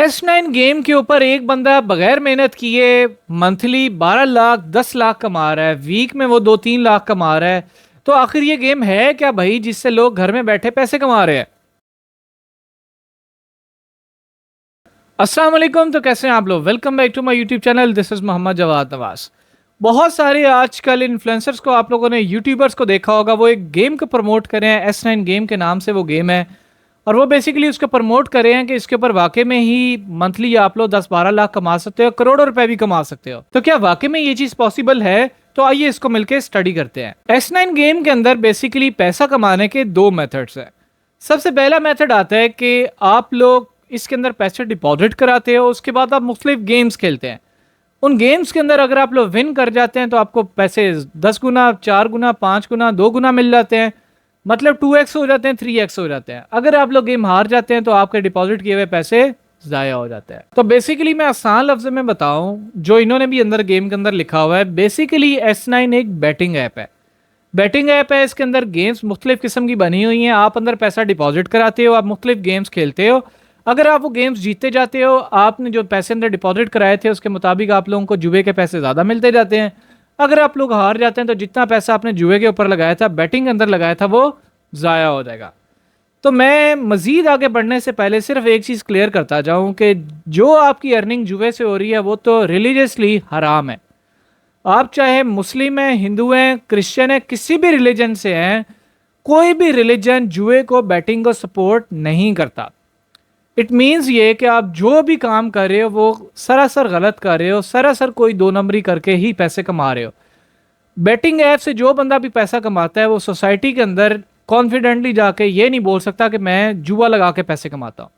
S9 game के ऊपर एक बंदा बगैर मेहनत किए मंथली 12 लाख 10 लाख कमा रहा है, वीक में वो 2-3 लाख कमा रहा है। तो आखिर ये गेम है क्या भाई जिससे लोग घर में बैठे पैसे कमा रहे हैं? अस्सलाम वालेकुम। तो कैसे हैं आप लोग? Welcome back to my YouTube channel. This is Mohammad Jawad Nawaz. बहुत सारे आजकल इन्फ्लुएंसर्स को आप लोगों ने, यूट्यूबर्स को देखा होगा, वो एक गेम को प्रमोट कर रहे हैं। S9 गेम के नाम से वो गेम है और वो बेसिकली उसको प्रमोट कर रहे हैं कि इसके ऊपर वाकई में ही मंथली आप लोग 10-12 लाख कमा सकते हो, करोड़ों रुपए भी कमा सकते हो। तो क्या वाकई में ये चीज पॉसिबल है? तो आइए इसको मिलकर स्टडी करते हैं। S9 गेम के अंदर बेसिकली पैसा कमाने के दो मेथड्स हैं। सबसे पहला मेथड आता है कि आप लोग इसके अंदर पैसे डिपॉजिट कराते हो, उसके बाद आप मुख्तलिफ गेम्स खेलते हैं। उन गेम्स के अंदर अगर आप लोग विन कर जाते हैं तो आपको पैसे 10 गुना, 4 गुना, 5 गुना, 2 गुना मिल जाते हैं। मतलब 2x हो जाते हैं, 3x हो जाते हैं। अगर आप लोग गेम हार जाते हैं तो आपके डिपॉजिट किए हुए पैसे ज़ाया हो जाते हैं। तो बेसिकली मैं आसान लफ्ज़ में बताऊं, जो इन्होंने भी अंदर गेम के अंदर लिखा हुआ है, बेसिकली S9 एक बैटिंग ऐप है। बैटिंग ऐप है, इसके अंदर गेम्स मुख्तलिफ किस्म की बनी हुई हैं। आप अंदर पैसा डिपॉजिट कराते हो, आप मुख्तलिफ गेम्स खेलते हो। अगर आप वो गेम्स जीतते जाते हो, आपने जो पैसे अंदर डिपॉजिट कराए थे उसके मुताबिक आप लोगों को जुए के पैसे ज़्यादा मिलते जाते हैं। अगर आप लोग हार जाते हैं तो जितना पैसा आपने जुए के ऊपर लगाया था, बैटिंग के अंदर लगाया था, वो ज़ाया हो जाएगा। तो मैं मज़ीद आगे बढ़ने से पहले सिर्फ एक चीज़ क्लियर करता जाऊं कि जो आपकी अर्निंग जुए से हो रही है वो तो रिलीजियसली हराम है। आप चाहे मुस्लिम हैं, हिंदू हैं, क्रिश्चियन हैं, किसी भी रिलीजन से हैं, कोई भी रिलीजन जुए को, बैटिंग को सपोर्ट नहीं करता। इट मीन्स ये कि आप जो भी काम कर रहे हो वो सरासर गलत कर रहे हो, सरासर कोई दो नंबरी करके ही पैसे कमा रहे हो। बेटिंग ऐप से जो बंदा भी पैसा कमाता है वो सोसाइटी के अंदर कॉन्फिडेंटली जाके ये नहीं बोल सकता कि मैं जुआ लगा के पैसे कमाता हूँ।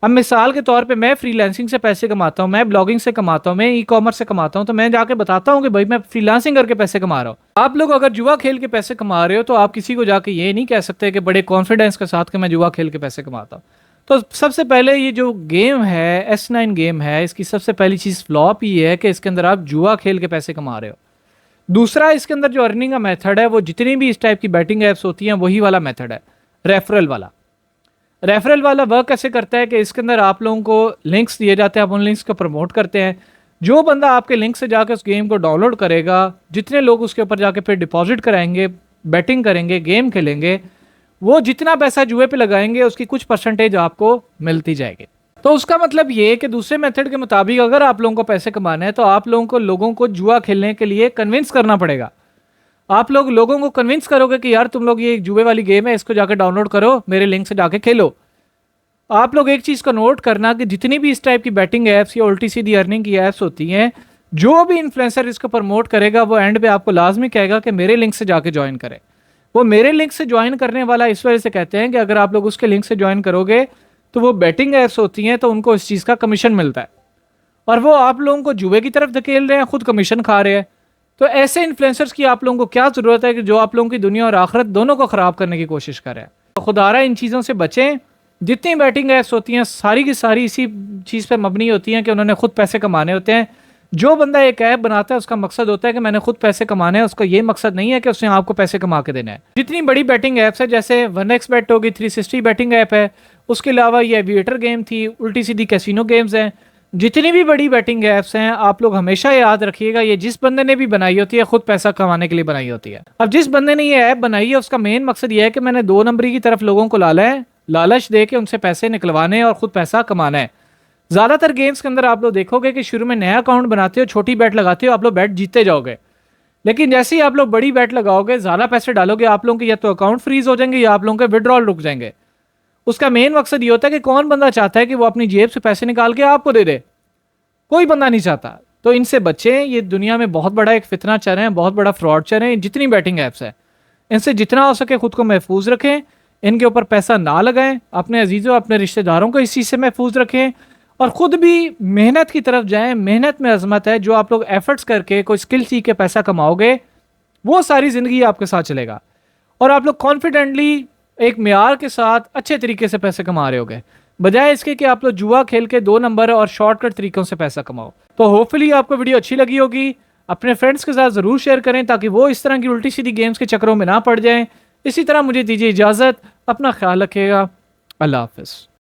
अब मिसाल के तौर पे मैं फ्रीलांसिंग से पैसे कमाता हूँ, मैं ब्लॉगिंग से कमाता हूँ, मैं ई कॉमर्स से कमाता हूँ, तो मैं जाके बताता हूँ कि भाई मैं फ्रीलांसिंग करके पैसे कमा रहा हूँ। आप लोग अगर जुआ खेल के पैसे कमा रहे हो तो आप किसी को जाके ये नहीं कह सकते कि बड़े कॉन्फिडेंस के साथ कि मैं जुआ खेल के पैसे कमाता हूँ। तो सबसे पहले ये जो गेम है, S9 गेम है, इसकी सबसे पहली चीज़ फ्लॉप ये है कि इसके अंदर आप जुआ खेल के पैसे कमा रहे हो। दूसरा, इसके अंदर जो अर्निंग का मेथड है वो जितनी भी इस टाइप की बैटिंग ऐप्स होती हैं वही वाला मेथड है, रेफरल वाला। रेफरल वाला वर्क कैसे करता है कि इसके अंदर आप लोगों को लिंक्स दिए जाते हैं, आप उन लिंक्स को प्रमोट करते हैं। जो बंदा आपके लिंक से जाकर उस गेम को डाउनलोड करेगा, जितने लोग उसके ऊपर जाके फिर डिपॉजिट कराएंगे, बैटिंग करेंगे, गेम खेलेंगे, वो जितना पैसा जुए पे लगाएंगे उसकी कुछ परसेंटेज आपको मिलती जाएगी। तो उसका मतलब ये कि दूसरे मेथड के मुताबिक अगर आप लोगों को पैसे कमाने हैं तो आप लोगों को जुआ खेलने के लिए कन्विंस करना पड़ेगा। आप लोग लोगों को कन्विंस करोगे कि यार तुम लोग ये एक जुए वाली गेम है, इसको जाकर डाउनलोड करो, मेरे लिंक से जाके खेलो। आप लोग एक चीज़ का नोट करना कि जितनी भी इस टाइप की बैटिंग ऐप्स या उल्टी सीधी अर्निंग की ऐप्स होती हैं, जो भी इन्फ्लुएंसर इसको प्रमोट करेगा वो एंड पे आपको लाजमी कहेगा कि मेरे लिंक से जाके ज्वाइन करें। वो मेरे लिंक से ज्वाइन करने वाला इस वजह से कहते हैं कि अगर आप लोग उसके लिंक से ज्वाइन करोगे तो वो बैटिंग ऐप्स होती हैं तो उनको इस चीज़ का कमीशन मिलता है और वो आप लोगों को जुए की तरफ धकेल रहे हैं, खुद कमीशन खा रहे हैं। तो ऐसे इन्फ्लुएंसर्स की आप लोगों को क्या ज़रूरत है कि जो आप लोगों की दुनिया और आखिरत दोनों को ख़राब करने की कोशिश कर रहे हैं। तो खुदारा इन चीज़ों से बचें। जितनी बैटिंग ऐप्स होती हैं सारी की सारी इसी चीज़ पर मबनी होती हैं कि उन्होंने खुद पैसे कमाने होते हैं। जो बंदा एक ऐप बनाता है उसका मकसद होता है कि मैंने खुद पैसे कमाने हैं, उसका ये मकसद नहीं है कि उसने आपको पैसे कमा के देना है। जितनी बड़ी बैटिंग ऐप्स है जैसे 1xBet होगी, 360 बैटिंग ऐप है, उसके अलावा ये एविएटर गेम थी, उल्टी सीधी कैसीनो गेम्स हैं, जितनी भी बड़ी बैटिंग ऐप्स हैं, आप लोग हमेशा याद रखिएगा ये जिस बंदे ने भी बनाई होती है खुद पैसा कमाने के लिए बनाई होती है। अब जिस बंदे ने ये ऐप बनाई है उसका मेन मकसद ये है कि मैंने दो नंबरी की तरफ लोगों को लालच दे के उनसे पैसे निकलवाने और खुद पैसा कमाना है। ज़्यादातर गेम्स के अंदर आप लोग देखोगे कि शुरू में नया अकाउंट बनाते हो, छोटी बैट लगाते हो, आप लोग बैट जीतते जाओगे, लेकिन जैसे ही आप लोग बड़ी बैट लगाओगे, ज़्यादा पैसे डालोगे, आप लोगों के या तो अकाउंट फ्रीज हो जाएंगे या आप लोगों के विड्रॉल रुक जाएंगे। उसका मेन मकसद ये होता है कि कौन बंदा चाहता है कि वो अपनी जेब से पैसे निकाल के आपको दे दे? कोई बंदा नहीं चाहता। तो इनसे बचें। ये दुनिया में बहुत बड़ा एक फितना चल रहा है, बहुत बड़ा फ्रॉड चल रहा है। जितनी बैटिंग ऐप्स है इनसे जितना हो सके खुद को महफूज रखें, इनके ऊपर पैसा ना लगाएं, अपने अजीज़ों, अपने रिश्तेदारों को इस चीज़ से महफूज रखें और ख़ुद भी मेहनत की तरफ जाएं। मेहनत में अजमत है। जो आप लोग एफर्ट्स करके कोई स्किल सीख के पैसा कमाओगे वो सारी ज़िंदगी आपके साथ चलेगा और आप लोग कॉन्फिडेंटली एक म्यार के साथ अच्छे तरीके से पैसे कमा रहे होगे, बजाय इसके कि आप लोग जुआ खेल के दो नंबर और शॉर्टकट तरीकों से पैसा कमाओ। तो होपफुली आपको वीडियो अच्छी लगी होगी। अपने फ्रेंड्स के साथ ज़रूर शेयर करें ताकि वो इस तरह की उल्टी सीधी गेम्स के चक्करों में ना पड़ जाएं। इसी तरह मुझे दीजिए इजाज़त। अपना ख्याल रखिएगा। अल्लाह हाफ़िज़।